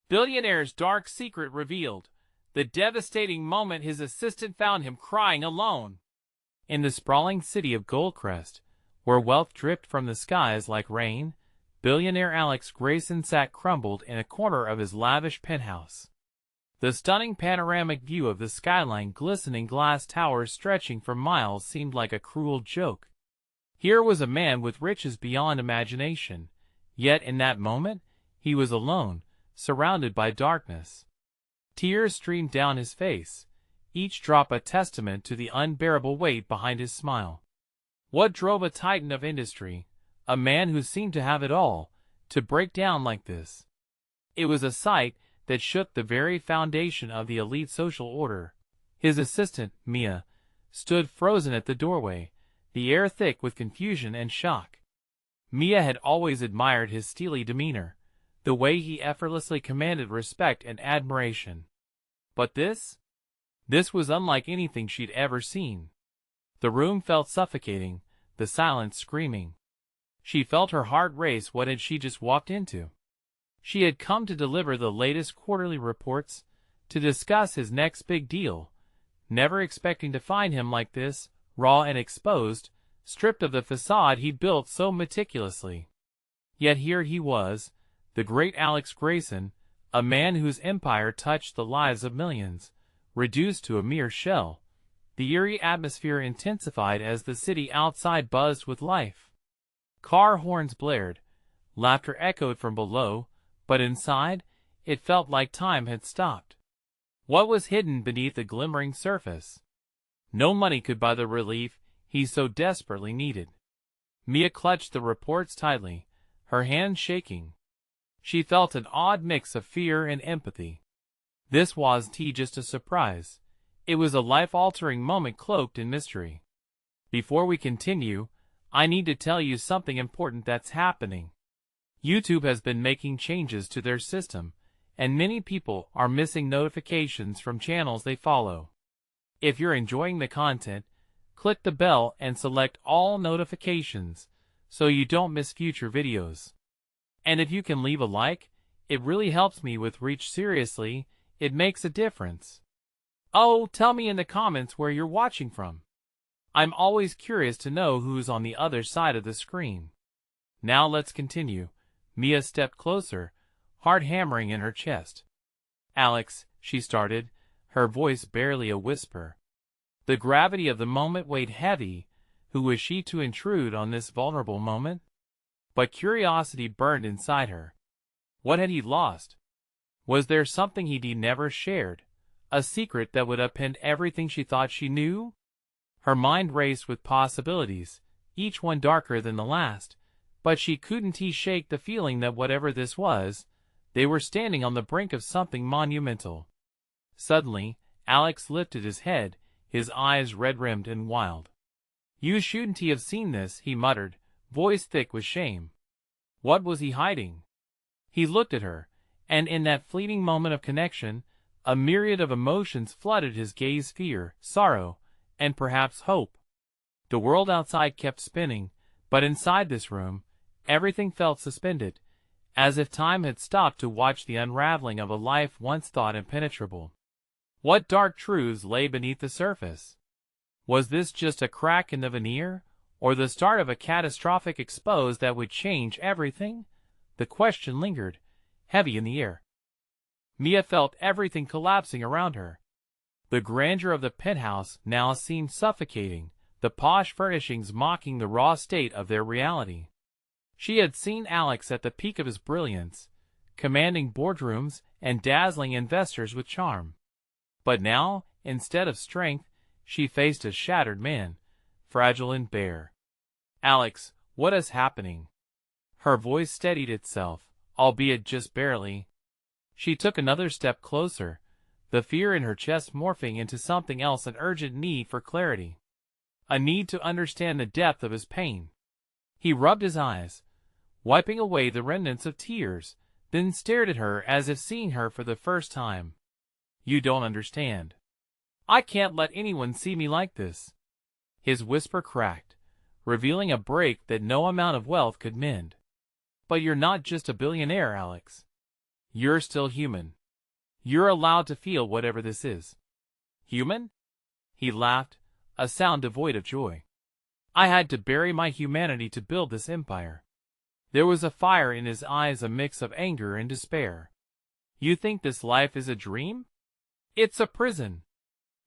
Billionaire's dark secret revealed. The devastating moment his assistant found him crying alone. In the sprawling city of Goldcrest, where wealth dripped from the skies like rain, billionaire Alex Grayson sat crumbled in a corner of his lavish penthouse. The stunning panoramic view of the skyline, glistening glass towers stretching for miles, seemed like a cruel joke. Here was a man with riches beyond imagination, yet in that moment, he was alone, surrounded by darkness. Tears streamed down his face, each drop a testament to the unbearable weight behind his smile. What drove a titan of industry, a man who seemed to have it all, to break down like this? It was a sight that shook the very foundation of the elite social order. His assistant, Mia, stood frozen at the doorway, the air thick with confusion and shock. Mia had always admired his steely demeanor, the way he effortlessly commanded respect and admiration. But this was unlike anything she'd ever seen. The room felt suffocating, the silence screaming. She felt her heart race. What had she just walked into? She had come to deliver the latest quarterly reports, to discuss his next big deal, never expecting to find him like this, raw and exposed, stripped of the facade he'd built so meticulously. Yet here he was, the great Alex Grayson, a man whose empire touched the lives of millions, reduced to a mere shell. The eerie atmosphere intensified as the city outside buzzed with life. Car horns blared, laughter echoed from below, but inside, it felt like time had stopped. What was hidden beneath the glimmering surface? No money could buy the relief he so desperately needed. Mia clutched the reports tightly, her hands shaking. She felt an odd mix of fear and empathy. This wasn't just a surprise. It was a life-altering moment cloaked in mystery. Before we continue, I need to tell you something important that's happening. YouTube has been making changes to their system, and many people are missing notifications from channels they follow. If you're enjoying the content, click the bell and select all notifications so you don't miss future videos. And if you can leave a like, it really helps me with reach. Seriously, it makes a difference. Oh, tell me in the comments where you're watching from. I'm always curious to know who's on the other side of the screen. Now let's continue. Mia stepped closer, heart hammering in her chest. Alex, she started, her voice barely a whisper. The gravity of the moment weighed heavy. Who was she to intrude on this vulnerable moment? But curiosity burned inside her. What had he lost? Was there something he'd never shared? A secret that would upend everything she thought she knew? Her mind raced with possibilities, each one darker than the last, but she couldn't shake the feeling that whatever this was, they were standing on the brink of something monumental. Suddenly, Alex lifted his head, his eyes red-rimmed and wild. "You shouldn't have seen this," he muttered, voice thick with shame. What was he hiding? He looked at her, and in that fleeting moment of connection, a myriad of emotions flooded his gaze: fear, sorrow, and perhaps hope. The world outside kept spinning, but inside this room, everything felt suspended, as if time had stopped to watch the unraveling of a life once thought impenetrable. What dark truths lay beneath the surface? Was this just a crack in the veneer, or the start of a catastrophic expose that would change everything? The question lingered, heavy in the air. Mia felt everything collapsing around her. The grandeur of the penthouse now seemed suffocating, the posh furnishings mocking the raw state of their reality. She had seen Alex at the peak of his brilliance, commanding boardrooms and dazzling investors with charm. But now, instead of strength, she faced a shattered man, fragile and bare. "Alex, what is happening?" Her voice steadied itself, albeit just barely. She took another step closer, the fear in her chest morphing into something else: an urgent need for clarity. A need to understand the depth of his pain. He rubbed his eyes, wiping away the remnants of tears, then stared at her as if seeing her for the first time. "You don't understand. I can't let anyone see me like this." His whisper cracked, revealing a break that no amount of wealth could mend. "But you're not just a billionaire, Alex. You're still human. You're allowed to feel whatever this is. Human? He laughed, a sound devoid of joy. I had to bury my humanity to build this empire. There was a fire in his eyes, a mix of anger and despair. You think this life is a dream? It's a prison.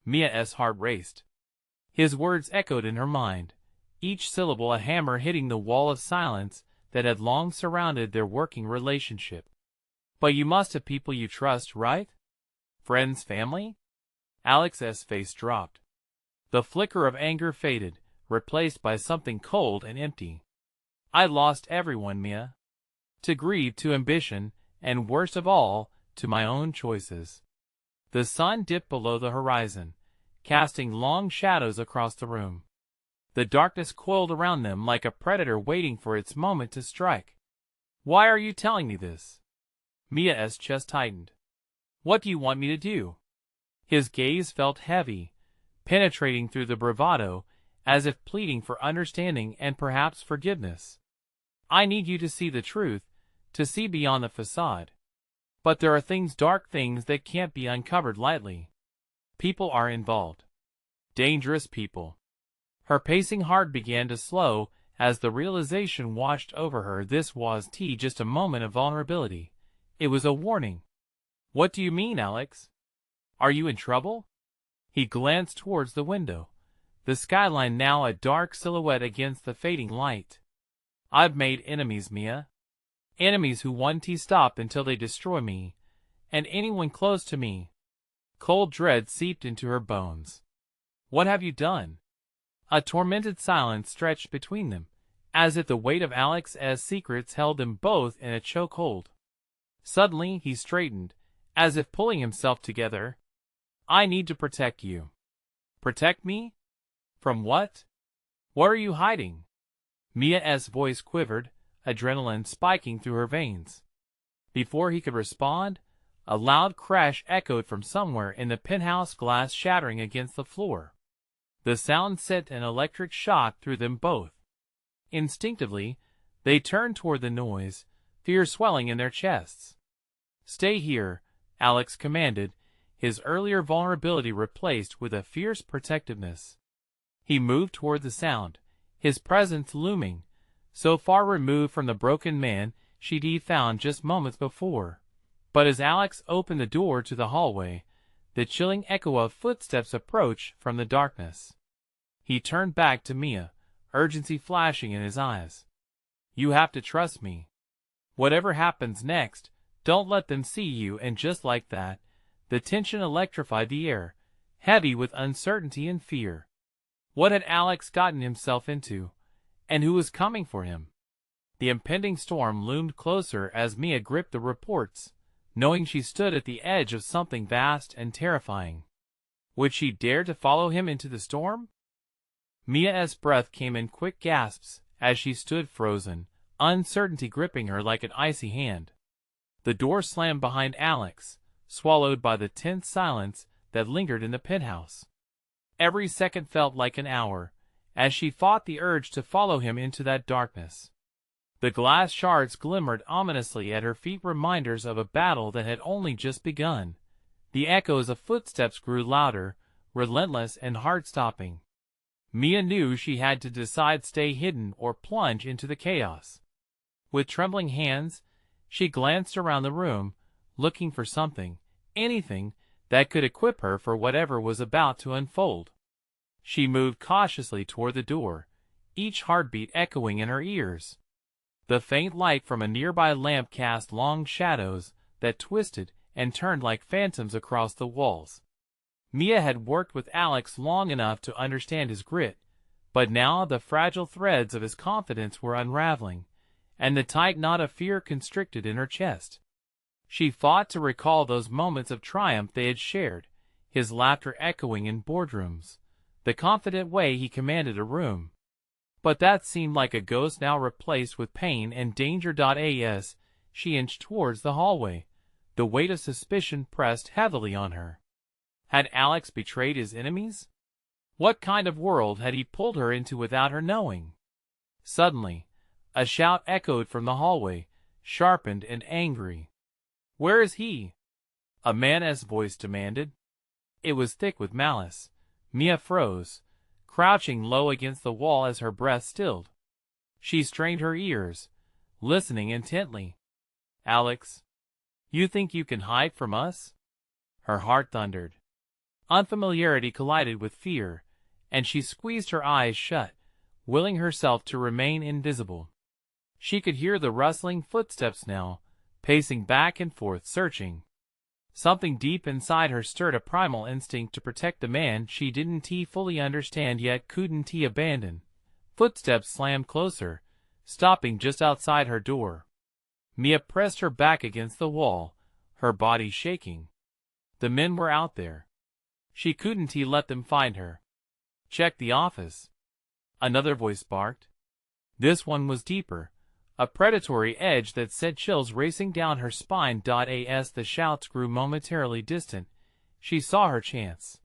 Mia's heart raced. His words echoed in her mind, each syllable a hammer hitting the wall of silence that had long surrounded their working relationship. But you must have people you trust, right? Friends, family? Alex's face dropped. The flicker of anger faded, replaced by something cold and empty. I lost everyone, Mia. To greed, to ambition, and worst of all, to my own choices. The sun dipped below the horizon, casting long shadows across the room. The darkness coiled around them like a predator waiting for its moment to strike. Why are you telling me this? Mia's chest tightened. What do you want me to do? His gaze felt heavy, penetrating through the bravado, as if pleading for understanding and perhaps forgiveness. I need you to see the truth, to see beyond the facade. But there are things, dark things, that can't be uncovered lightly. People are involved. Dangerous people. Her pacing heart began to slow as the realization washed over her. This wasn't just a moment of vulnerability. It was a warning. What do you mean, Alex? Are you in trouble? He glanced towards the window, the skyline now a dark silhouette against the fading light. I've made enemies, Mia. Enemies who won't stop until they destroy me, and anyone close to me. Cold dread seeped into her bones. What have you done? A tormented silence stretched between them, as if the weight of Alex's secrets held them both in a chokehold. Suddenly he straightened, as if pulling himself together. I need to protect you. Protect me? From what? What are you hiding? Mia's voice quivered, adrenaline spiking through her veins. Before he could respond, a loud crash echoed from somewhere in the penthouse, glass shattering against the floor. The sound sent an electric shock through them both. Instinctively, they turned toward the noise, fear swelling in their chests. Stay here, Alex commanded, his earlier vulnerability replaced with a fierce protectiveness. He moved toward the sound, his presence looming, so far removed from the broken man she'd found just moments before. But as Alex opened the door to the hallway, the chilling echo of footsteps approached from the darkness. He turned back to Mia, urgency flashing in his eyes. You have to trust me. Whatever happens next, don't let them see you. And just like that, the tension electrified the air, heavy with uncertainty and fear. What had Alex gotten himself into? And who was coming for him? The impending storm loomed closer as Mia gripped the reports, knowing she stood at the edge of something vast and terrifying. Would she dare to follow him into the storm? Mia's breath came in quick gasps as she stood frozen, uncertainty gripping her like an icy hand. The door slammed behind Alex, swallowed by the tense silence that lingered in the penthouse. Every second felt like an hour, as she fought the urge to follow him into that darkness. The glass shards glimmered ominously at her feet, reminders of a battle that had only just begun. The echoes of footsteps grew louder, relentless and heart-stopping. Mia knew she had to decide: stay hidden or plunge into the chaos. With trembling hands, she glanced around the room, looking for something, anything, that could equip her for whatever was about to unfold. She moved cautiously toward the door, each heartbeat echoing in her ears. The faint light from a nearby lamp cast long shadows that twisted and turned like phantoms across the walls. Mia had worked with Alex long enough to understand his grit, but now the fragile threads of his confidence were unraveling, and the tight knot of fear constricted in her chest. She fought to recall those moments of triumph they had shared, his laughter echoing in boardrooms, the confident way he commanded a room. But that seemed like a ghost now, replaced with pain and danger. As she inched towards the hallway, the weight of suspicion pressed heavily on her. Had Alex betrayed his enemies? What kind of world had he pulled her into without her knowing? Suddenly, a shout echoed from the hallway, sharpened and angry. Where is he? A man's voice demanded. It was thick with malice. Mia froze, crouching low against the wall as her breath stilled. She strained her ears, listening intently. Alex, you think you can hide from us? Her heart thundered. Unfamiliarity collided with fear, and she squeezed her eyes shut, willing herself to remain invisible. She could hear the rustling footsteps now, pacing back and forth, searching. Something deep inside her stirred a primal instinct to protect the man she didn't fully understand yet couldn't abandon. Footsteps slammed closer, stopping just outside her door. Mia pressed her back against the wall, her body shaking. The men were out there. She couldn't let them find her. Check the office. Another voice barked. This one was deeper, a predatory edge that sent chills racing down her spine. As the shouts grew momentarily distant, she saw her chance.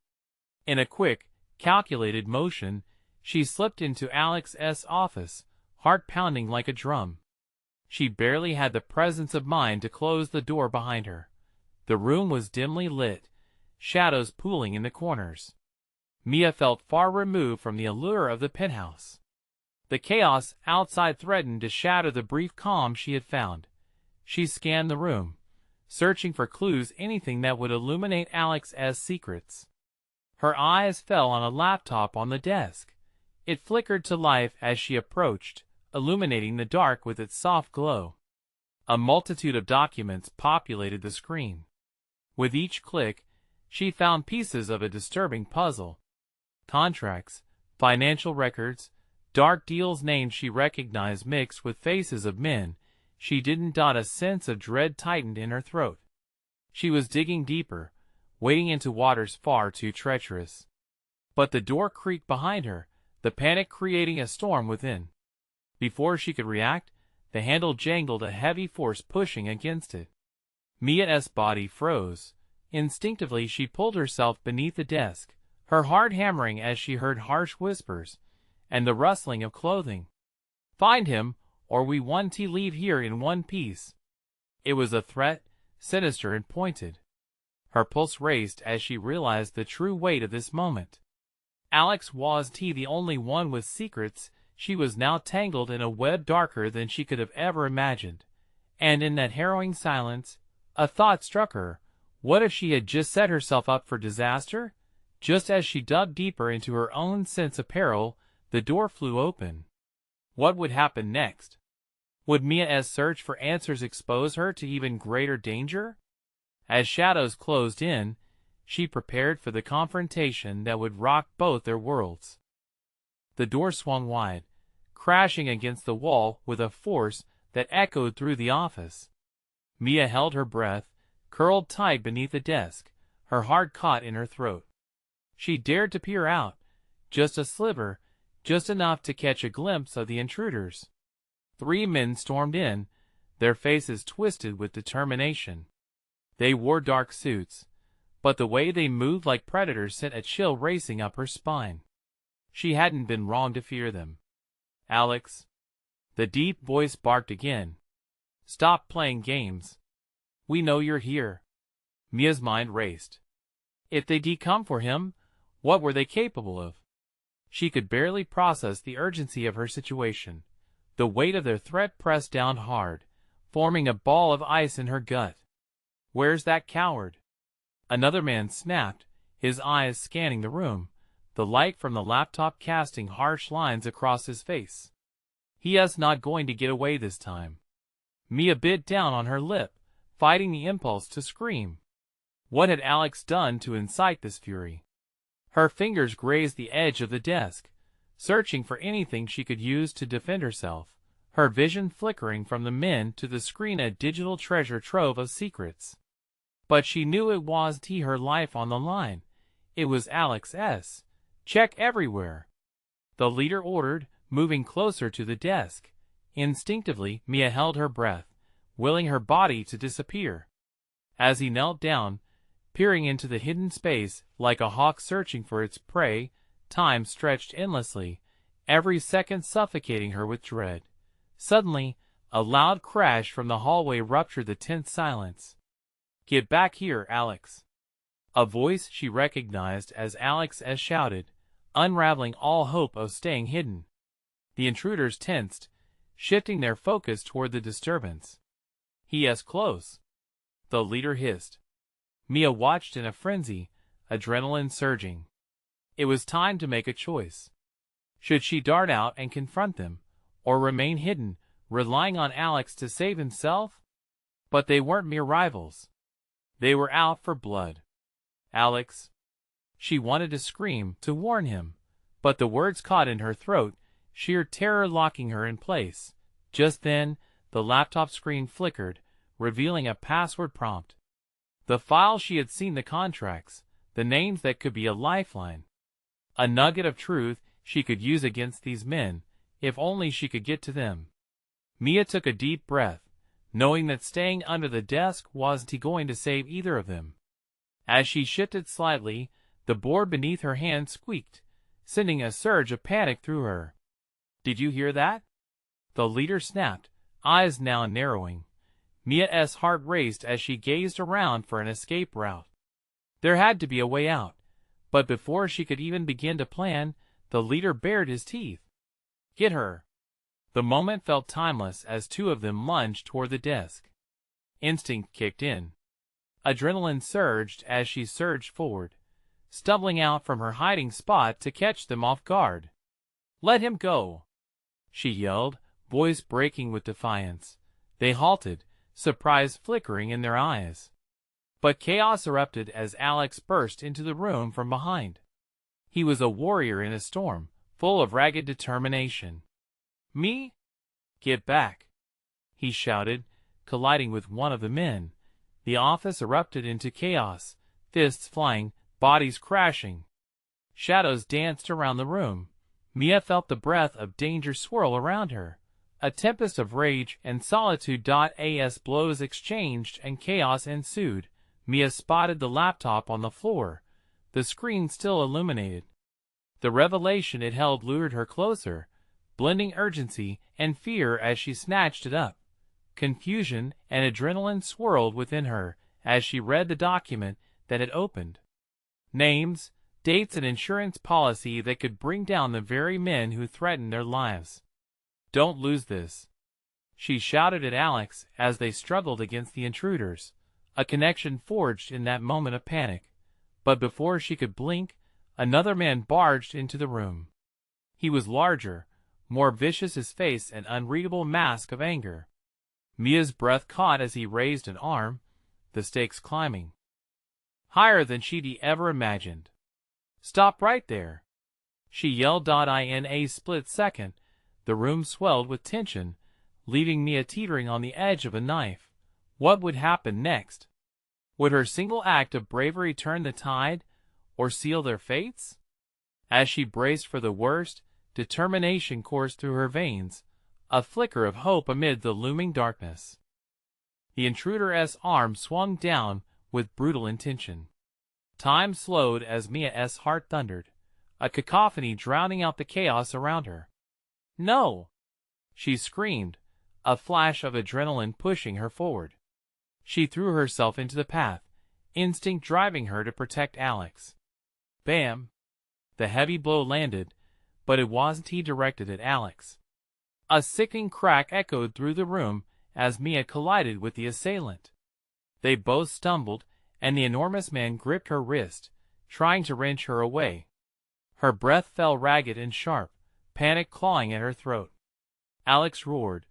In a quick, calculated motion, she slipped into Alex's office, heart pounding like a drum. She barely had the presence of mind to close the door behind her. The room was dimly lit, shadows pooling in the corners. Mia felt far removed from the allure of the penthouse. The chaos outside threatened to shatter the brief calm she had found. She scanned the room, searching for clues, anything that would illuminate Alex's secrets. Her eyes fell on a laptop on the desk. It flickered to life as she approached, illuminating the dark with its soft glow. A multitude of documents populated the screen. With each click, she found pieces of a disturbing puzzle. Contracts, financial records, dark deals, names she recognized mixed with faces of men she didn't. A sense of dread tightened in her throat. She was digging deeper, wading into waters far too treacherous. But the door creaked behind her, the panic creating a storm within. Before she could react, the handle jangled, a heavy force pushing against it. Mia's body froze. Instinctively she pulled herself beneath the desk, her heart hammering as she heard harsh whispers and the rustling of clothing. Find him, or we won't leave here in one piece. It was a threat, sinister and pointed. Her pulse raced as she realized the true weight of this moment. Alex was the only one with secrets. She was now tangled in a web darker than she could have ever imagined. And in that harrowing silence, a thought struck her. What if she had just set herself up for disaster? Just as she dug deeper into her own sense of peril, the door flew open. What would happen next? Would Mia's search for answers expose her to even greater danger? As shadows closed in, she prepared for the confrontation that would rock both their worlds. The door swung wide, crashing against the wall with a force that echoed through the office. Mia held her breath, curled tight beneath the desk, her heart caught in her throat. She dared to peer out, just a sliver, just enough to catch a glimpse of the intruders. 3 men stormed in, their faces twisted with determination. They wore dark suits, but the way they moved like predators sent a chill racing up her spine. She hadn't been wrong to fear them. Alex, the deep voice barked again. Stop playing games. We know you're here. Mia's mind raced. If they'd come for him, what were they capable of? She could barely process the urgency of her situation. The weight of their threat pressed down hard, forming a ball of ice in her gut. Where's that coward? Another man snapped, his eyes scanning the room, the light from the laptop casting harsh lines across his face. He is not going to get away this time. Mia bit down on her lip, fighting the impulse to scream. What had Alex done to incite this fury? Her fingers grazed the edge of the desk, searching for anything she could use to defend herself, her vision flickering from the men to the screen, a digital treasure trove of secrets. But she knew it was her life on the line. It was Alex's. Check everywhere. The leader ordered, moving closer to the desk. Instinctively, Mia held her breath, willing her body to disappear. As he knelt down, peering into the hidden space like a hawk searching for its prey, time stretched endlessly, every second suffocating her with dread. Suddenly, a loud crash from the hallway ruptured the tense silence. Get back here, Alex. A voice she recognized as Alex S. shouted, unraveling all hope of staying hidden. The intruders tensed, shifting their focus toward the disturbance. He is close, the leader hissed. Mia watched in a frenzy, adrenaline surging. It was time to make a choice. Should she dart out and confront them, or remain hidden, relying on Alex to save himself? But they weren't mere rivals. They were out for blood. Alex. She wanted to scream, to warn him, but the words caught in her throat, sheer terror locking her in place. Just then, the laptop screen flickered, revealing a password prompt. The file she had seen, the contracts, the names that could be a lifeline. A nugget of truth she could use against these men, if only she could get to them. Mia took a deep breath, knowing that staying under the desk wasn't going to save either of them. As she shifted slightly, the board beneath her hand squeaked, sending a surge of panic through her. Did you hear that? The leader snapped, eyes now narrowing. Mia's heart raced as she gazed around for an escape route. There had to be a way out, but before she could even begin to plan, the leader bared his teeth. Get her! The moment felt timeless as two of them lunged toward the desk. Instinct kicked in. Adrenaline surged as she surged forward, stumbling out from her hiding spot to catch them off guard. Let him go! She yelled, voice breaking with defiance. They halted, surprise flickering in their eyes. But chaos erupted as Alex burst into the room from behind. He was a warrior in a storm, full of ragged determination. Me? Get back! He shouted, colliding with one of the men. The office erupted into chaos, fists flying, bodies crashing. Shadows danced around the room. Mia felt the breath of danger swirl around her. A tempest of rage and solitude. As blows exchanged and chaos ensued, Mia spotted the laptop on the floor, the screen still illuminated. The revelation it held lured her closer, blending urgency and fear as she snatched it up. Confusion and adrenaline swirled within her as she read the document that had opened. Names, dates, and insurance policy that could bring down the very men who threatened their lives. Don't lose this, she shouted at Alex as they struggled against the intruders. A connection forged in that moment of panic. But before she could blink, another man barged into the room. He was larger, more vicious, his face an unreadable mask of anger. Mia's breath caught as he raised an arm, the stakes climbing higher than she'd ever imagined. Stop right there! She yelled. In a split second, the room swelled with tension, leaving Mia teetering on the edge of a knife. What would happen next? Would her single act of bravery turn the tide, or seal their fates? As she braced for the worst, determination coursed through her veins, a flicker of hope amid the looming darkness. The intruder's arm swung down with brutal intention. Time slowed as Mia's heart thundered, a cacophony drowning out the chaos around her. No! She screamed, a flash of adrenaline pushing her forward. She threw herself into the path, instinct driving her to protect Alex. Bam! The heavy blow landed, but it wasn't directed at Alex. A sickening crack echoed through the room as Mia collided with the assailant. They both stumbled, and the enormous man gripped her wrist, trying to wrench her away. Her breath fell ragged and sharp, panic clawing at her throat. Alex roared,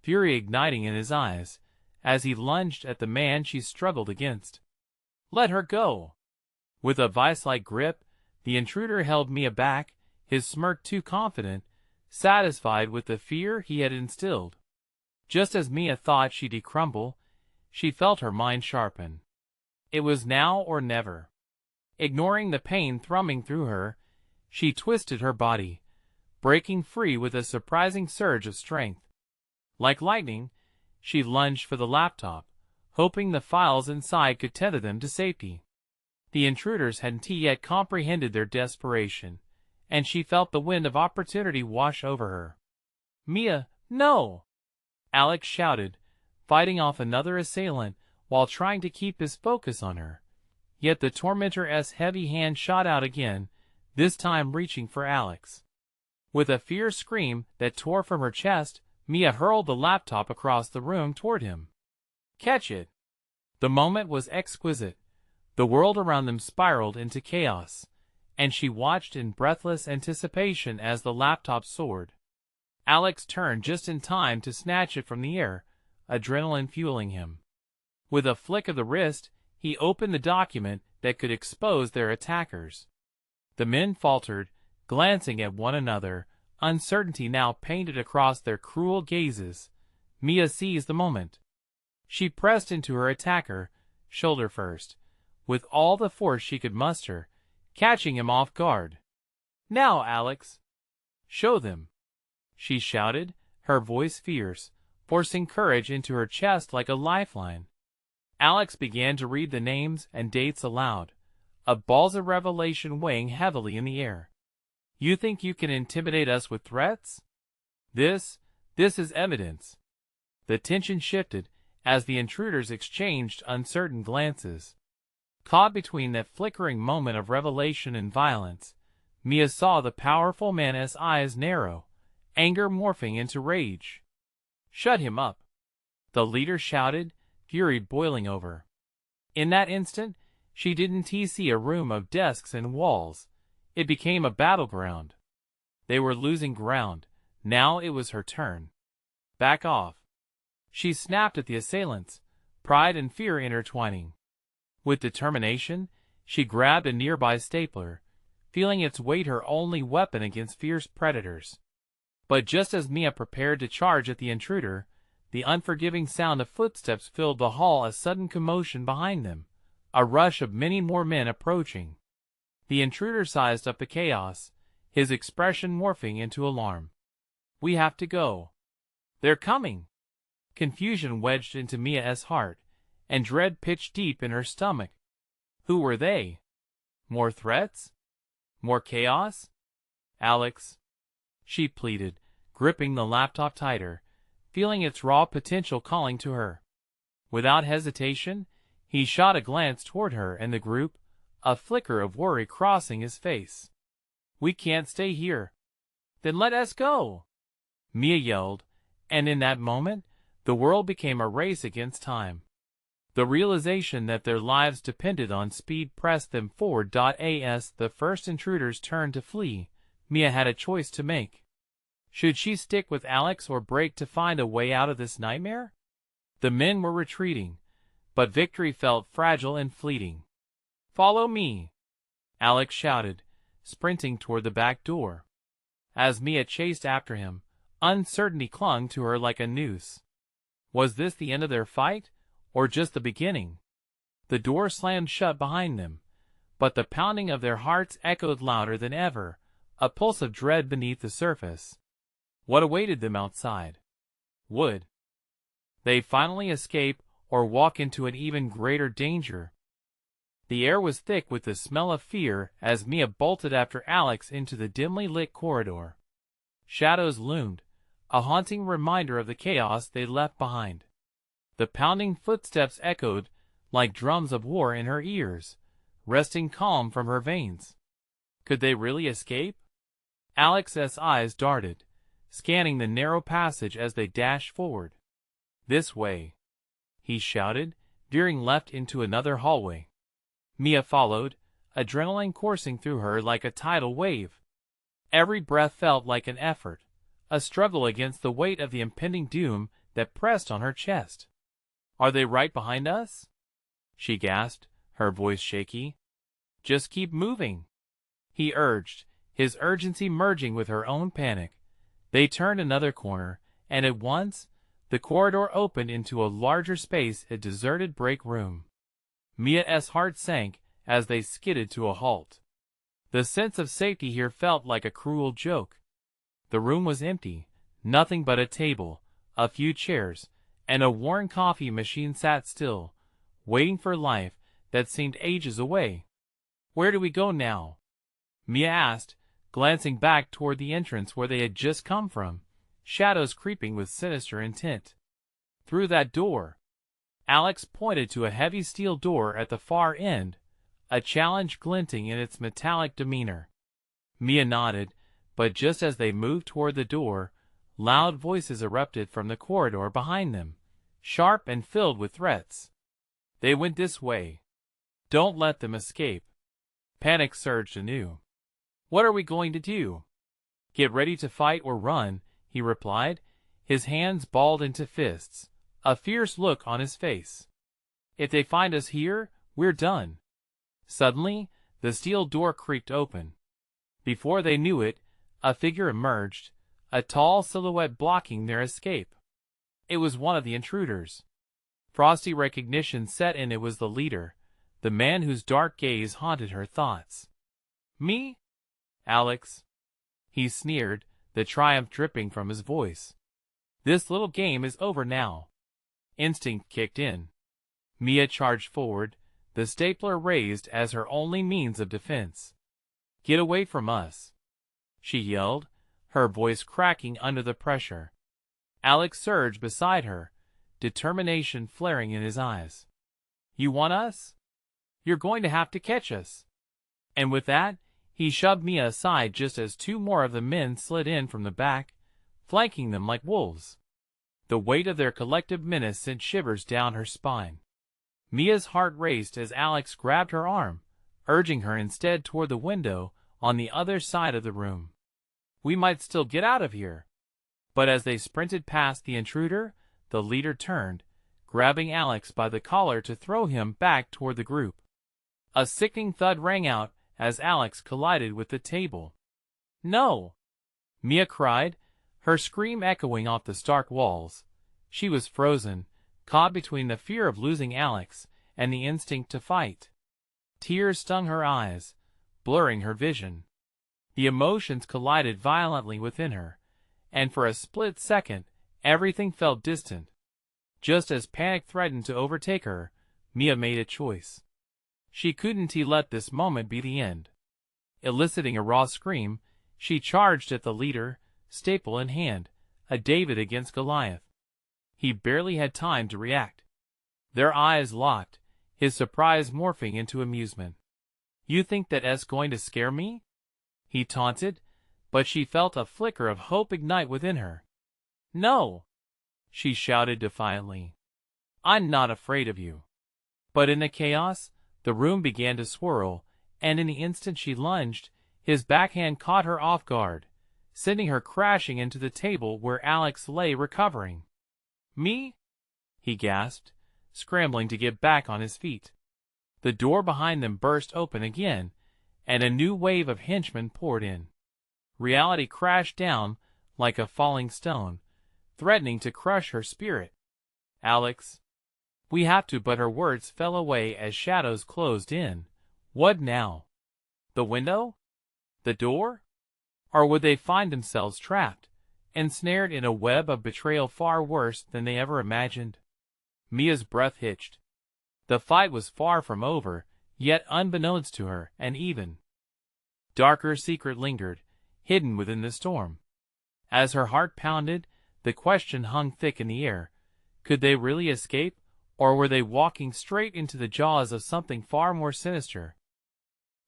fury igniting in his eyes, as he lunged at the man she struggled against. Let her go! With a vice-like grip, the intruder held Mia back, his smirk too confident, satisfied with the fear he had instilled. Just as Mia thought she'd crumble, she felt her mind sharpen. It was now or never. Ignoring the pain thrumming through her, she twisted her body, breaking free with a surprising surge of strength. Like lightning, she lunged for the laptop, hoping the files inside could tether them to safety. The intruders hadn't yet comprehended their desperation, and she felt the wind of opportunity wash over her. Mia, no! Alex shouted, fighting off another assailant while trying to keep his focus on her. Yet the tormentor's heavy hand shot out again, this time reaching for Alex. With a fierce scream that tore from her chest, Mia hurled the laptop across the room toward him. Catch it! The moment was exquisite. The world around them spiraled into chaos, and she watched in breathless anticipation as the laptop soared. Alex turned just in time to snatch it from the air, adrenaline fueling him. With a flick of the wrist, he opened the document that could expose their attackers. The men faltered, glancing at one another, uncertainty now painted across their cruel gazes. Mia seized the moment. She pressed into her attacker, shoulder first, with all the force she could muster, catching him off guard. "Now, Alex! Show them!" she shouted, her voice fierce, forcing courage into her chest like a lifeline. Alex began to read the names and dates aloud, a balls of revelation weighing heavily in the air. "You think you can intimidate us with threats? This is evidence." The tension shifted as the intruders exchanged uncertain glances. Caught between that flickering moment of revelation and violence, Mia saw the powerful man's eyes narrow, anger morphing into rage. "Shut him up!" the leader shouted, fury boiling over. In that instant, she didn't see a room of desks and walls. It became a battleground. They were losing ground. Now it was her turn. "Back off!" She snapped at the assailants, pride and fear intertwining. With determination, she grabbed a nearby stapler, feeling its weight her only weapon against fierce predators. But just as Mia prepared to charge at the intruder, the unforgiving sound of footsteps filled the hall, a sudden commotion behind them, a rush of many more men approaching. The intruder sized up the chaos, his expression morphing into alarm. "We have to go. They're coming!" Confusion wedged into Mia's heart, and dread pitched deep in her stomach. Who were they? More threats? More chaos? "Alex," she pleaded, gripping the laptop tighter, feeling its raw potential calling to her. Without hesitation, he shot a glance toward her and the group, a flicker of worry crossing his face. "We can't stay here." "Then let us go!" Mia yelled, and in that moment, the world became a race against time. The realization that their lives depended on speed pressed them forward. As the first intruders turned to flee, Mia had a choice to make. Should she stick with Alex or break to find a way out of this nightmare? The men were retreating, but victory felt fragile and fleeting. "Follow me!" Alex shouted, sprinting toward the back door. As Mia chased after him, uncertainty clung to her like a noose. Was this the end of their fight, or just the beginning? The door slammed shut behind them, but the pounding of their hearts echoed louder than ever, a pulse of dread beneath the surface. What awaited them outside? Would they finally escape, or walk into an even greater danger? The air was thick with the smell of fear as Mia bolted after Alex into the dimly lit corridor. Shadows loomed, a haunting reminder of the chaos they left behind. The pounding footsteps echoed like drums of war in her ears, wresting calm from her veins. Could they really escape? Alex's eyes darted, scanning the narrow passage as they dashed forward. "This way," he shouted, veering left into another hallway. Mia followed, adrenaline coursing through her like a tidal wave. Every breath felt like an effort, a struggle against the weight of the impending doom that pressed on her chest. "Are they right behind us?" she gasped, her voice shaky. "Just keep moving," he urged, his urgency merging with her own panic. They turned another corner, and at once, the corridor opened into a larger space, a deserted break room. Mia's heart sank as they skidded to a halt. The sense of safety here felt like a cruel joke. The room was empty, nothing but a table, a few chairs, and a worn coffee machine sat still, waiting for life that seemed ages away. "Where do we go now?" Mia asked, glancing back toward the entrance where they had just come from, shadows creeping with sinister intent. "Through that door," Alex pointed to a heavy steel door at the far end, a challenge glinting in its metallic demeanor. Mia nodded, but just as they moved toward the door, loud voices erupted from the corridor behind them, sharp and filled with threats. They went this way. Don't let them escape. Panic surged anew. What are we going to do? Get ready to fight or run, he replied, his hands balled into fists, a fierce look on his face. If they find us here, we're done. Suddenly, the steel door creaked open. Before they knew it, a figure emerged, a tall silhouette blocking their escape. It was one of the intruders. Frosty recognition set in. It was the leader, the man whose dark gaze haunted her thoughts. Me? Alex? He sneered, the triumph dripping from his voice. This little game is over now. Instinct kicked in. Mia charged forward, the stapler raised as her only means of defense. Get away from us, she yelled, her voice cracking under the pressure. Alex surged beside her, determination flaring in his eyes. You want us? You're going to have to catch us. And with that, he shoved Mia aside just as two more of the men slid in from the back, flanking them like wolves. The weight of their collective menace sent shivers down her spine. Mia's heart raced as Alex grabbed her arm, urging her instead toward the window on the other side of the room. We might still get out of here. But as they sprinted past the intruder, the leader turned, grabbing Alex by the collar to throw him back toward the group. A sickening thud rang out as Alex collided with the table. No! Mia cried, her scream echoing off the stark walls. She was frozen, caught between the fear of losing Alex and the instinct to fight. Tears stung her eyes, blurring her vision. The emotions collided violently within her, and for a split second, everything felt distant. Just as panic threatened to overtake her, Mia made a choice. She couldn't let this moment be the end. Eliciting a raw scream, she charged at the leader, staple in hand, a David against Goliath. He barely had time to react. Their eyes locked, his surprise morphing into amusement. You think that's going to scare me? He taunted, but she felt a flicker of hope ignite within her. No! She shouted defiantly. I'm not afraid of you. But in the chaos, the room began to swirl, and in the instant she lunged, his backhand caught her off guard, sending her crashing into the table where Alex lay recovering. Me? He gasped, scrambling to get back on his feet. The door behind them burst open again, and a new wave of henchmen poured in. Reality crashed down like a falling stone, threatening to crush her spirit. Alex, we have to, but her words fell away as shadows closed in. What now? The window? The door? Or would they find themselves trapped, ensnared in a web of betrayal far worse than they ever imagined? Mia's breath hitched. The fight was far from over, yet unbeknownst to her, an even darker secret lingered, hidden within the storm. As her heart pounded, the question hung thick in the air. Could they really escape, or were they walking straight into the jaws of something far more sinister?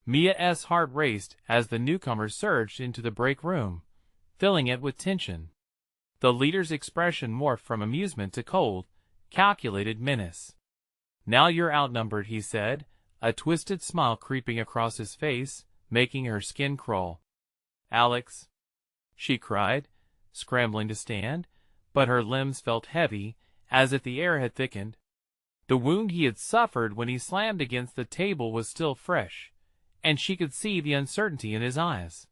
Mia's heart raced as the newcomers surged into the break room, filling it with tension. The leader's expression morphed from amusement to cold, calculated menace. Now you're outnumbered, he said, a twisted smile creeping across his face, making her skin crawl. Alex, she cried, scrambling to stand, but her limbs felt heavy, as if the air had thickened. The wound he had suffered when he slammed against the table was still fresh, and she could see the uncertainty in his eyes.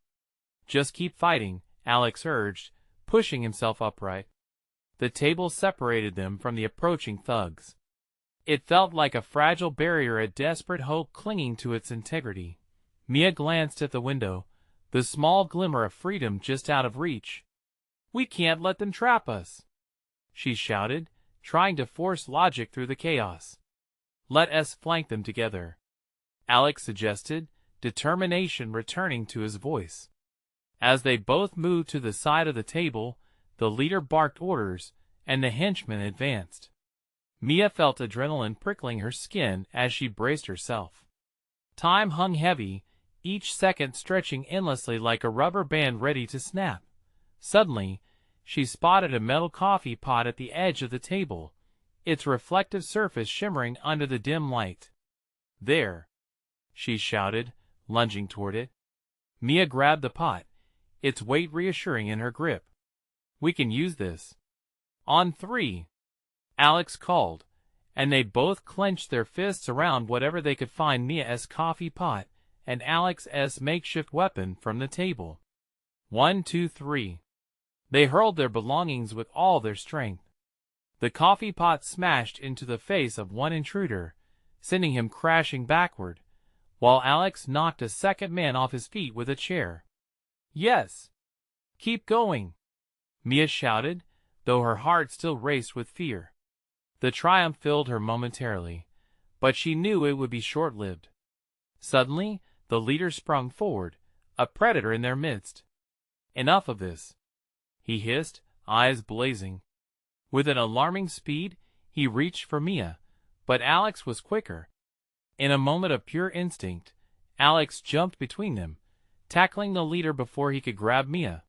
Just keep fighting, Alex urged, pushing himself upright. The table separated them from the approaching thugs. It felt like a fragile barrier, a desperate hope clinging to its integrity. Mia glanced at the window, the small glimmer of freedom just out of reach. We can't let them trap us, she shouted, trying to force logic through the chaos. Let us flank them together, Alex suggested, determination returning to his voice. As they both moved to the side of the table, the leader barked orders, and the henchmen advanced. Mia felt adrenaline prickling her skin as she braced herself. Time hung heavy, each second stretching endlessly like a rubber band ready to snap. Suddenly, she spotted a metal coffee pot at the edge of the table, its reflective surface shimmering under the dim light. "There!" she shouted, lunging toward it. Mia grabbed the pot, its weight reassuring in her grip. "We can use this." "On three," Alex called, and they both clenched their fists around whatever they could find Mia's coffee pot and Alex's makeshift weapon from the table. 1, 2, 3. They hurled their belongings with all their strength. The coffee pot smashed into the face of one intruder, sending him crashing backward, while Alex knocked a second man off his feet with a chair. "Yes! Keep going!" Mia shouted, though her heart still raced with fear. The triumph filled her momentarily, but she knew it would be short-lived. Suddenly, the leader sprung forward, a predator in their midst. "Enough of this," he hissed, eyes blazing. With an alarming speed, he reached for Mia, but Alex was quicker. In a moment of pure instinct, Alex jumped between them, tackling the leader before he could grab Mia.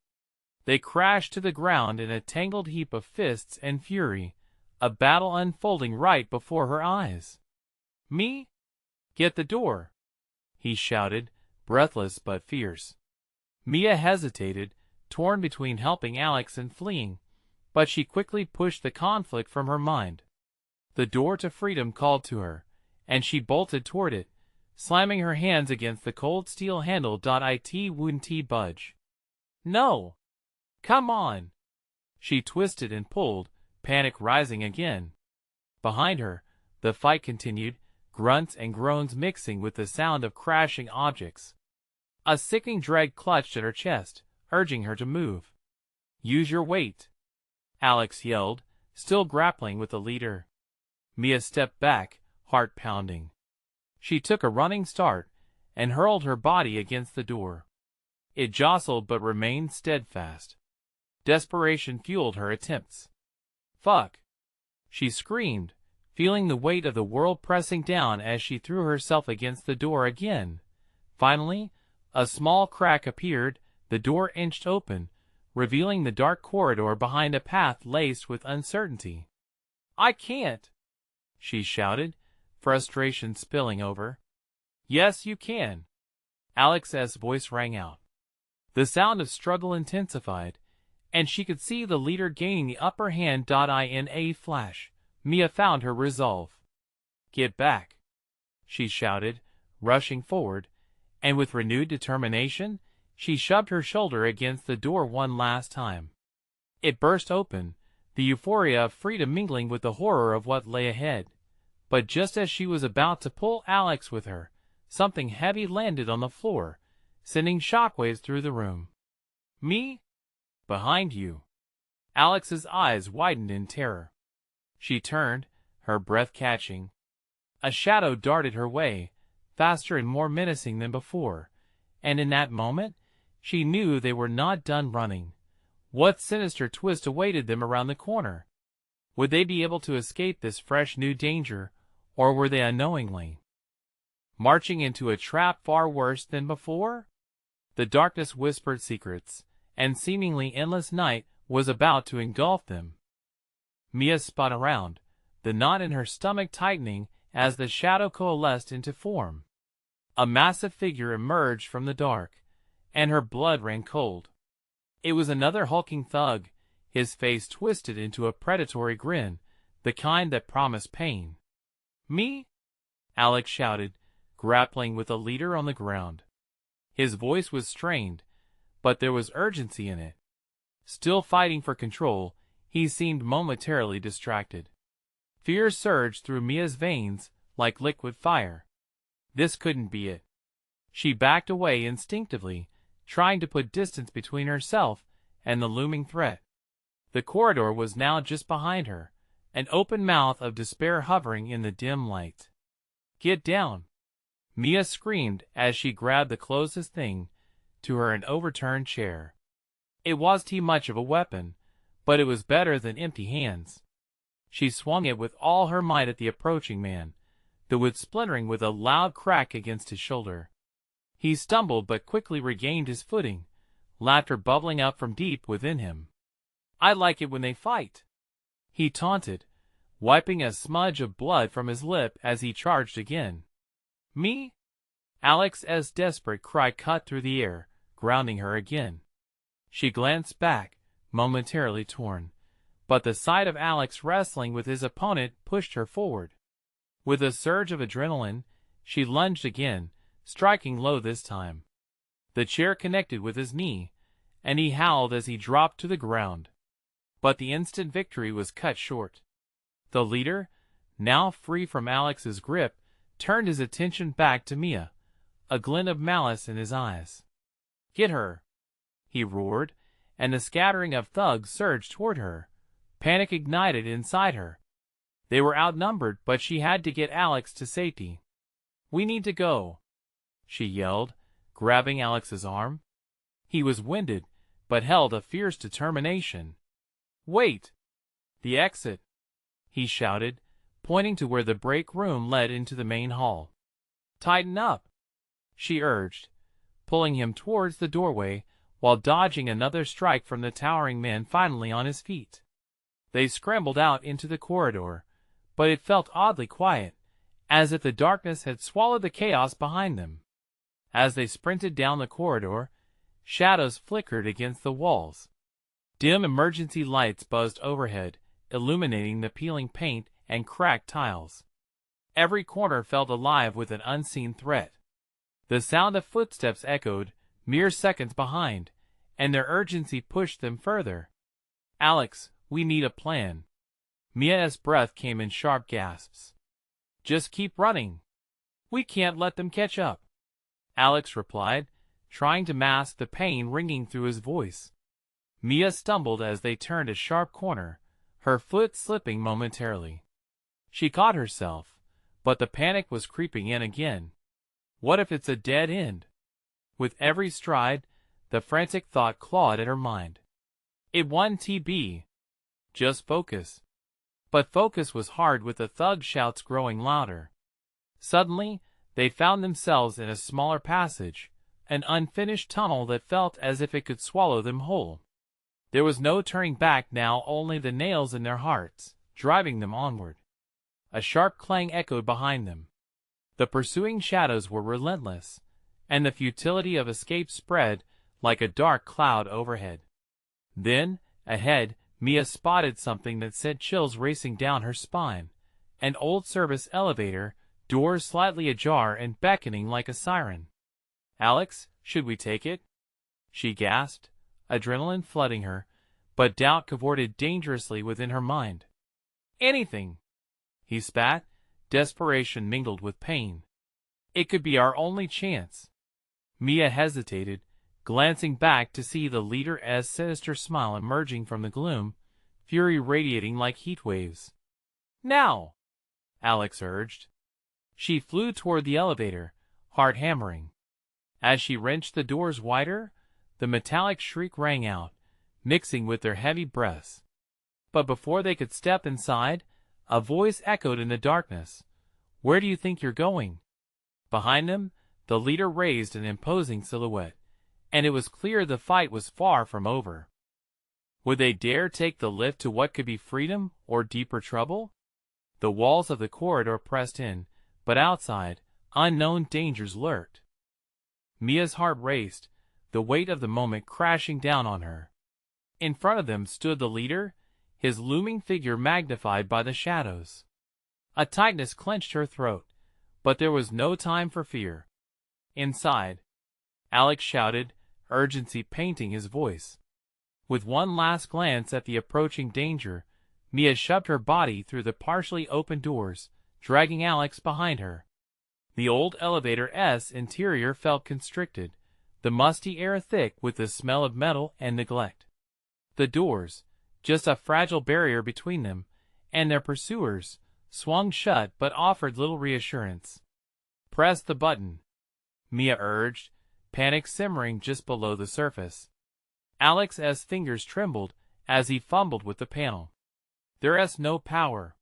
They crashed to the ground in a tangled heap of fists and fury, a battle unfolding right before her eyes. "Me? Get the door!" he shouted, breathless but fierce. Mia hesitated, torn between helping Alex and fleeing, but she quickly pushed the conflict from her mind. The door to freedom called to her, and she bolted toward it, slamming her hands against the cold steel handle. It wouldn't budge. "No! Come on!" She twisted and pulled, panic rising again. Behind her, the fight continued, grunts and groans mixing with the sound of crashing objects. A sickening dread clutched at her chest, urging her to move. "Use your weight!" Alex yelled, still grappling with the leader. Mia stepped back, heart pounding. She took a running start and hurled her body against the door. It jostled but remained steadfast. Desperation fueled her attempts. "Fuck!" she screamed, feeling the weight of the world pressing down as she threw herself against the door again. Finally, a small crack appeared, the door inched open, revealing the dark corridor behind a path laced with uncertainty. "I can't!" she shouted, frustration spilling over. "Yes, you can!" Alex's voice rang out. The sound of struggle intensified, and she could see the leader gaining the upper hand. In a flash, Mia found her resolve. "Get back!" she shouted, rushing forward, and with renewed determination, she shoved her shoulder against the door one last time. It burst open, the euphoria of freedom mingling with the horror of what lay ahead. But just as she was about to pull Alex with her, something heavy landed on the floor, sending shockwaves through the room. "Me? Behind you!" Alex's eyes widened in terror. She turned, her breath catching. A shadow darted her way, faster and more menacing than before, and in that moment, she knew they were not done running. What sinister twist awaited them around the corner? Would they be able to escape this fresh new danger, or were they unknowingly marching into a trap far worse than before? The darkness whispered secrets, and seemingly endless night was about to engulf them. Mia spun around, the knot in her stomach tightening as the shadow coalesced into form. A massive figure emerged from the dark, and her blood ran cold. It was another hulking thug, his face twisted into a predatory grin, the kind that promised pain. "Me?" Alex shouted, grappling with the leader on the ground. His voice was strained, but there was urgency in it. Still fighting for control, he seemed momentarily distracted. Fear surged through Mia's veins like liquid fire. This couldn't be it. She backed away instinctively, trying to put distance between herself and the looming threat. The corridor was now just behind her, an open mouth of despair hovering in the dim light. "Get down!" Mia screamed as she grabbed the closest thing to her, an overturned chair. It wasn't much of a weapon, but it was better than empty hands. She swung it with all her might at the approaching man, the wood splintering with a loud crack against his shoulder. He stumbled but quickly regained his footing, laughter bubbling up from deep within him. "I like it when they fight," he taunted, wiping a smudge of blood from his lip as he charged again. "Me?" Alex's desperate cry cut through the air, grounding her again. She glanced back, momentarily torn, but the sight of Alex wrestling with his opponent pushed her forward. With a surge of adrenaline, she lunged again, striking low this time. The chair connected with his knee, and he howled as he dropped to the ground. But the instant victory was cut short. The leader, now free from Alex's grip, turned his attention back to Mia, a glint of malice in his eyes. "Get her!" he roared, and a scattering of thugs surged toward her. Panic ignited inside her. They were outnumbered, but she had to get Alex to safety. "We need to go," she yelled, grabbing Alex's arm. He was winded, but held a fierce determination. "Wait! The exit!" he shouted, pointing to where the break room led into the main hall. "Tighten up!" she urged, pulling him towards the doorway while dodging another strike from the towering man finally on his feet. They scrambled out into the corridor, but it felt oddly quiet, as if the darkness had swallowed the chaos behind them. As they sprinted down the corridor, shadows flickered against the walls. Dim emergency lights buzzed overhead, illuminating the peeling paint and cracked tiles. Every corner felt alive with an unseen threat. The sound of footsteps echoed, mere seconds behind, and their urgency pushed them further. "Alex, we need a plan." Mia's breath came in sharp gasps. "Just keep running. We can't let them catch up," Alex replied, trying to mask the pain ringing through his voice. Mia stumbled as they turned a sharp corner, her foot slipping momentarily. She caught herself, but the panic was creeping in again. What if it's a dead end? With every stride, the frantic thought clawed at her mind. It won TB. Just focus. But focus was hard with the thug shouts growing louder. Suddenly, they found themselves in a smaller passage, an unfinished tunnel that felt as if it could swallow them whole. There was no turning back now, only the nails in their hearts, driving them onward. A sharp clang echoed behind them. The pursuing shadows were relentless, and the futility of escape spread like a dark cloud overhead. Then, ahead, Mia spotted something that sent chills racing down her spine. An old service elevator, doors slightly ajar and beckoning like a siren. "Alex, should we take it?" she gasped, adrenaline flooding her, but doubt cavorted dangerously within her mind. "Anything!" he spat, desperation mingled with pain. "It could be our only chance." Mia hesitated, glancing back to see the leader's sinister smile emerging from the gloom, fury radiating like heat waves. "Now!" Alex urged. She flew toward the elevator, heart hammering. As she wrenched the doors wider, the metallic shriek rang out, mixing with their heavy breaths. But before they could step inside, a voice echoed in the darkness. "Where do you think you're going?" Behind them, the leader raised an imposing silhouette, and it was clear the fight was far from over. Would they dare take the lift to what could be freedom or deeper trouble? The walls of the corridor pressed in, but outside, unknown dangers lurked. Mia's heart raced, the weight of the moment crashing down on her. In front of them stood the leader, his looming figure magnified by the shadows. A tightness clenched her throat, but there was no time for fear. "Inside!" Alex shouted, urgency painting his voice. With one last glance at the approaching danger, Mia shoved her body through the partially open doors, dragging Alex behind her. The old elevator's interior felt constricted, the musty air thick with the smell of metal and neglect. The doors, just a fragile barrier between them and their pursuers, swung shut but offered little reassurance. "Press the button," Mia urged, panic simmering just below the surface. Alex's fingers trembled as he fumbled with the panel. There's no power.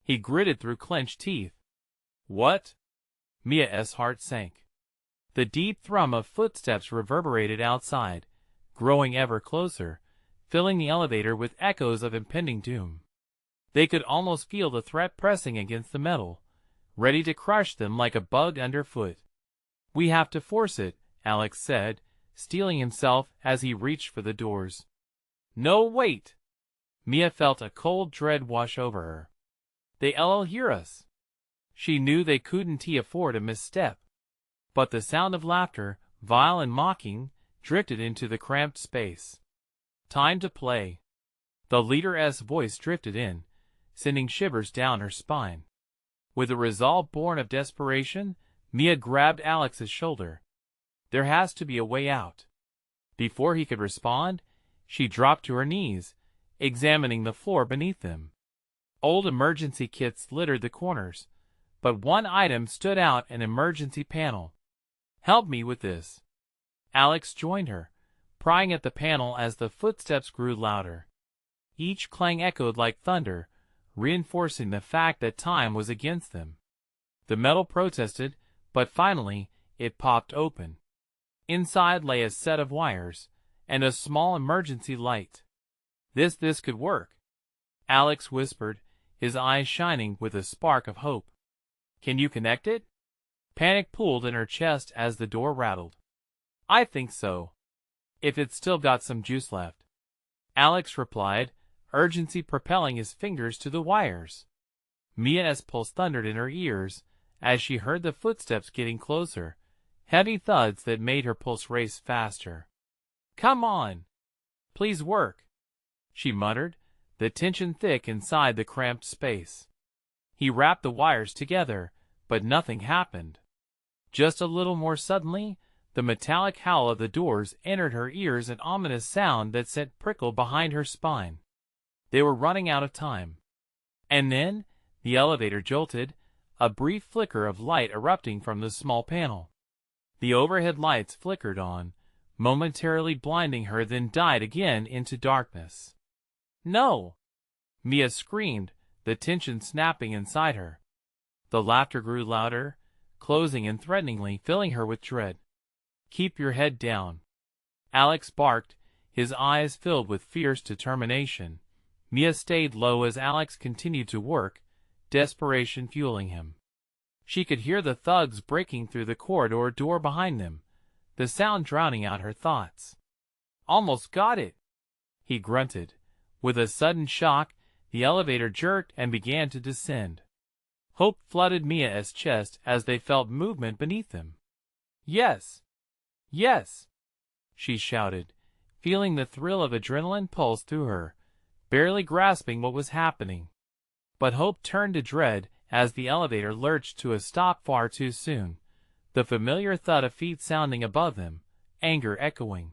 He gritted through clenched teeth. What? Mia's heart sank. The deep thrum of footsteps reverberated outside, growing ever closer, filling the elevator with echoes of impending doom. They could almost feel the threat pressing against the metal, ready to crush them like a bug underfoot. We have to force it, Alex said, steeling himself as he reached for the doors. No, wait! Mia felt a cold dread wash over her. They'll hear us. She knew they couldn't afford a misstep. But the sound of laughter, vile and mocking, drifted into the cramped space. Time to play. The leader's voice drifted in, sending shivers down her spine. With a resolve born of desperation, Mia grabbed Alex's shoulder. There has to be a way out. Before he could respond, she dropped to her knees, examining the floor beneath them. Old emergency kits littered the corners, but one item stood out: an emergency panel. Help me with this. Alex joined her, prying at the panel as the footsteps grew louder. Each clang echoed like thunder, reinforcing the fact that time was against them. The metal protested, but finally, it popped open. Inside lay a set of wires, and a small emergency light. This could work, Alex whispered, his eyes shining with a spark of hope. Can you connect it? Panic pulled in her chest as the door rattled. I think so. If it's still got some juice left. Alex replied, urgency propelling his fingers to the wires. Mia's pulse thundered in her ears as she heard the footsteps getting closer, heavy thuds that made her pulse race faster. Come on! Please work, she muttered, the tension thick inside the cramped space. He wrapped the wires together, but nothing happened. Just a little more suddenly, the metallic howl of the doors entered her ears, an ominous sound that sent prickle behind her spine. They were running out of time. And then, the elevator jolted, a brief flicker of light erupting from the small panel. The overhead lights flickered on, momentarily blinding her, then died again into darkness. No! Mia screamed, the tension snapping inside her. The laughter grew louder, closing in threateningly, filling her with dread. Keep your head down, Alex barked, his eyes filled with fierce determination. Mia stayed low as Alex continued to work, desperation fueling him. She could hear the thugs breaking through the corridor door behind them, the sound drowning out her thoughts. Almost got it, he grunted. With a sudden shock, the elevator jerked and began to descend. Hope flooded Mia's chest as they felt movement beneath them. Yes! Yes! She shouted, feeling the thrill of adrenaline pulse through her, barely grasping what was happening. But hope turned to dread as the elevator lurched to a stop far too soon, the familiar thud of feet sounding above them, anger echoing.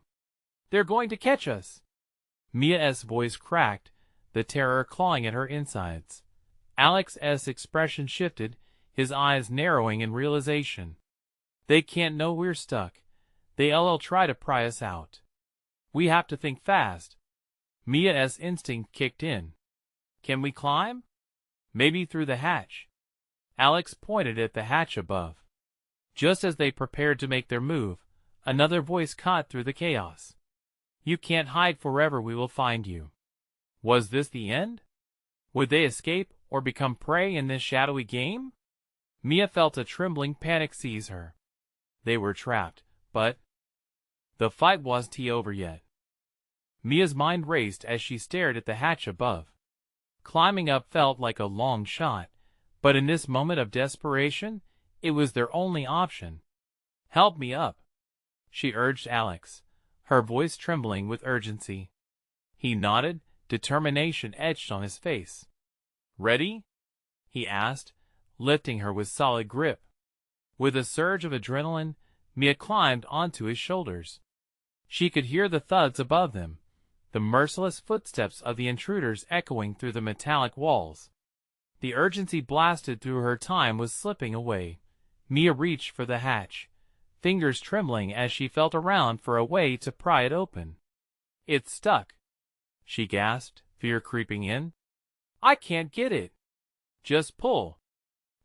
They're going to catch us! Mia's voice cracked, the terror clawing at her insides. Alex's expression shifted, his eyes narrowing in realization. They can't know we're stuck. They'll try to pry us out. We have to think fast. Mia's instinct kicked in. Can we climb? Maybe through the hatch. Alex pointed at the hatch above. Just as they prepared to make their move, another voice caught through the chaos. You can't hide forever, we will find you. Was this the end? Would they escape or become prey in this shadowy game? Mia felt a trembling panic seize her. They were trapped, but the fight wasn't over yet. Mia's mind raced as she stared at the hatch above. Climbing up felt like a long shot, but in this moment of desperation, it was their only option. Help me up, she urged Alex, her voice trembling with urgency. He nodded, determination etched on his face. Ready? He asked, lifting her with solid grip. With a surge of adrenaline, Mia climbed onto his shoulders. She could hear the thuds above them, the merciless footsteps of the intruders echoing through the metallic walls. The urgency blasted through her, time was slipping away. Mia reached for the hatch, fingers trembling as she felt around for a way to pry it open. It's stuck, she gasped, fear creeping in. I can't get it. Just pull.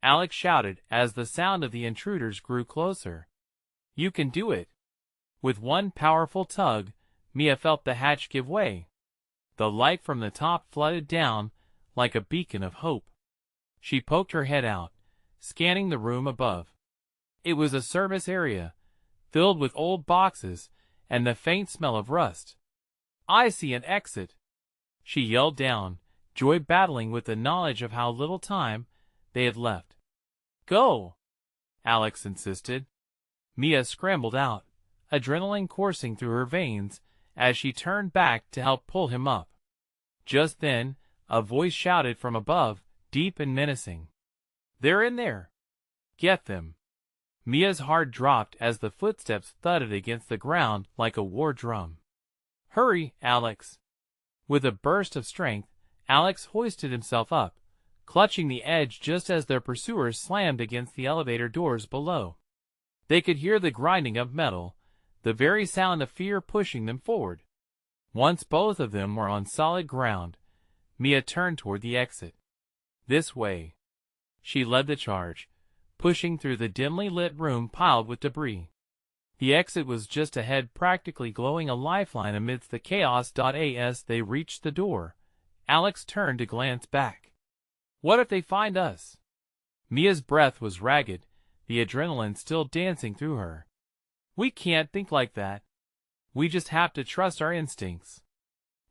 Alex shouted as the sound of the intruders grew closer. You can do it. With one powerful tug, Mia felt the hatch give way. The light from the top flooded down like a beacon of hope. She poked her head out, scanning the room above. It was a service area, filled with old boxes and the faint smell of rust. I see an exit. She yelled down, joy battling with the knowledge of how little time they had left. Go, Alex insisted. Mia scrambled out, adrenaline coursing through her veins as she turned back to help pull him up. Just then, a voice shouted from above, deep and menacing. They're in there. Get them. Mia's heart dropped as the footsteps thudded against the ground like a war drum. Hurry, Alex. With a burst of strength, Alex hoisted himself up, clutching the edge just as their pursuers slammed against the elevator doors below. They could hear the grinding of metal, the very sound of fear pushing them forward. Once both of them were on solid ground, Mia turned toward the exit. This way. She led the charge, pushing through the dimly lit room piled with debris. The exit was just ahead, practically glowing a lifeline amidst the chaos. As they reached the door, Alex turned to glance back. What if they find us? Mia's breath was ragged, the adrenaline still dancing through her. We can't think like that. We just have to trust our instincts.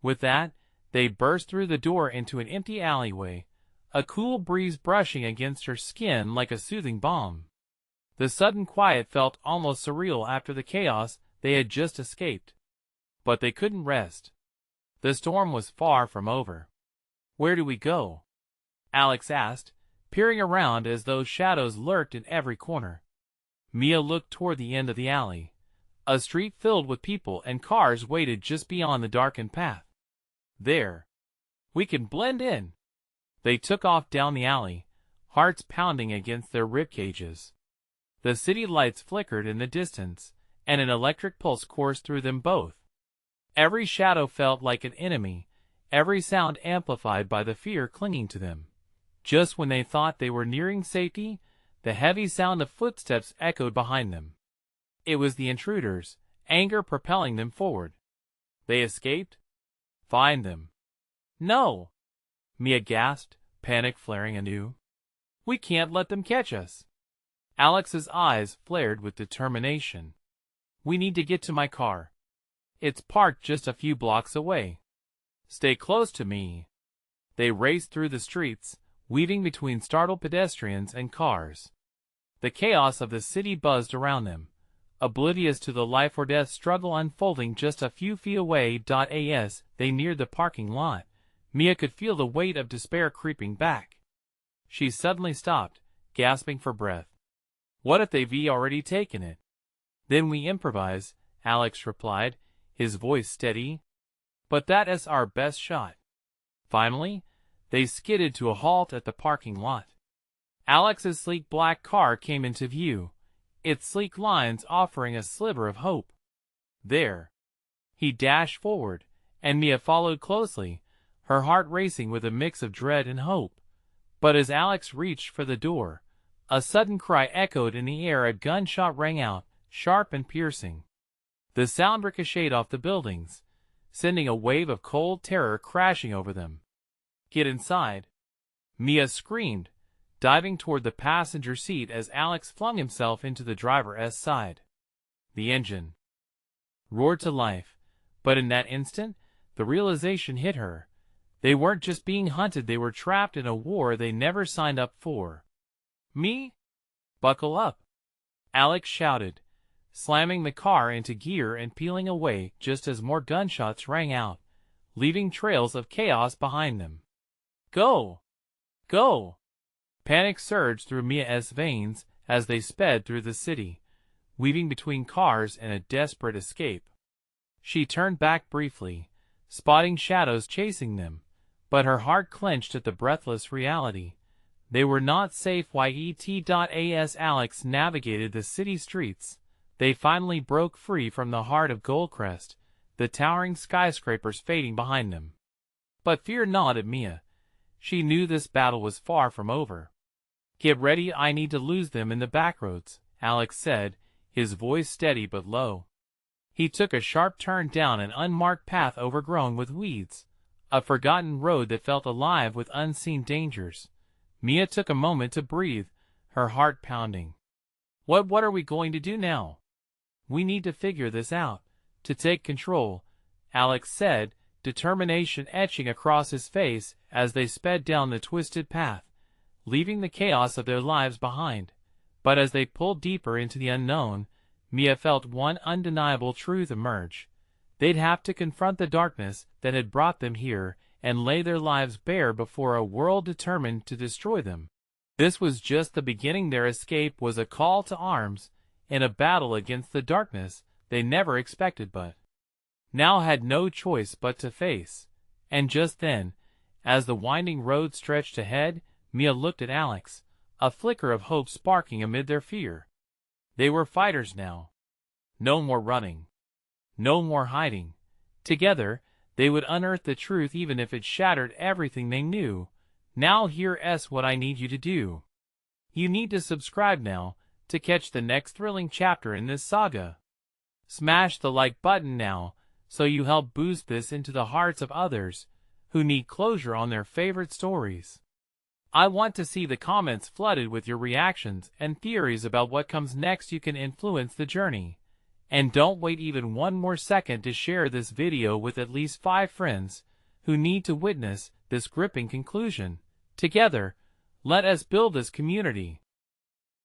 With that, they burst through the door into an empty alleyway, a cool breeze brushing against her skin like a soothing balm. The sudden quiet felt almost surreal after the chaos they had just escaped. But they couldn't rest. The storm was far from over. Where do we go? Alex asked, peering around as though shadows lurked in every corner. Mia looked toward the end of the alley. A street filled with people and cars waited just beyond the darkened path. There. We can blend in. They took off down the alley, hearts pounding against their ribcages. The city lights flickered in the distance, and an electric pulse coursed through them both. Every shadow felt like an enemy, every sound amplified by the fear clinging to them. Just when they thought they were nearing safety, the heavy sound of footsteps echoed behind them. It was the intruders, anger propelling them forward. They escaped? Find them. No! Mia gasped, panic flaring anew. We can't let them catch us. Alex's eyes flared with determination. We need to get to my car. It's parked just a few blocks away. Stay close to me. They raced through the streets, weaving between startled pedestrians and cars. The chaos of the city buzzed around them, oblivious to the life-or-death struggle unfolding just a few feet away. As they neared the parking lot, Mia could feel the weight of despair creeping back. She suddenly stopped, gasping for breath. What if they've already taken it? Then we improvise, Alex replied, his voice steady. But that is our best shot. Finally, they skidded to a halt at the parking lot. Alex's sleek black car came into view, its sleek lines offering a sliver of hope. There. He dashed forward, and Mia followed closely, her heart racing with a mix of dread and hope. But as Alex reached for the door, a sudden cry echoed in the air. A gunshot rang out, sharp and piercing. The sound ricocheted off the buildings, sending a wave of cold terror crashing over them. Get inside. Mia screamed, diving toward the passenger seat as Alex flung himself into the driver's side. The engine roared to life, but in that instant, the realization hit her. They weren't just being hunted, they were trapped in a war they never signed up for. Me? Buckle up, Alex shouted, slamming the car into gear and peeling away just as more gunshots rang out, leaving trails of chaos behind them. Go! Go! Panic surged through Mia's veins as they sped through the city, weaving between cars in a desperate escape. She turned back briefly, spotting shadows chasing them, but her heart clenched at the breathless reality. They were not safe. As Alex navigated the city streets, they finally broke free from the heart of Goldcrest, the towering skyscrapers fading behind them. But fear not, Mia. she knew this battle was far from over. "Get ready, I need to lose them in the backroads," Alex said, his voice steady but low. He took a sharp turn down an unmarked path overgrown with weeds, a forgotten road that felt alive with unseen dangers. Mia took a moment to breathe, her heart pounding. What are we going to do now?" "We need to figure this out, to take control," Alex said, determination etching across his face as they sped down the twisted path, leaving the chaos of their lives behind. But as they pulled deeper into the unknown, Mia felt one undeniable truth emerge. They'd have to confront the darkness that had brought them here and lay their lives bare before a world determined to destroy them. This was just the beginning. Their escape was a call to arms in a battle against the darkness they never expected but now had no choice but to face. And just then, as the winding road stretched ahead, Mia looked at Alex, a flicker of hope sparking amid their fear. They were fighters now. No more running. No more hiding. Together, they would unearth the truth even if it shattered everything they knew. Now here's what I need you to do. You need to subscribe now to catch the next thrilling chapter in this saga. Smash the like button now so you help boost this into the hearts of others who need closure on their favorite stories. I want to see the comments flooded with your reactions and theories about what comes next. You can influence the journey. And don't wait even one more second to share this video with at least 5 friends who need to witness this gripping conclusion. Together, let us build this community.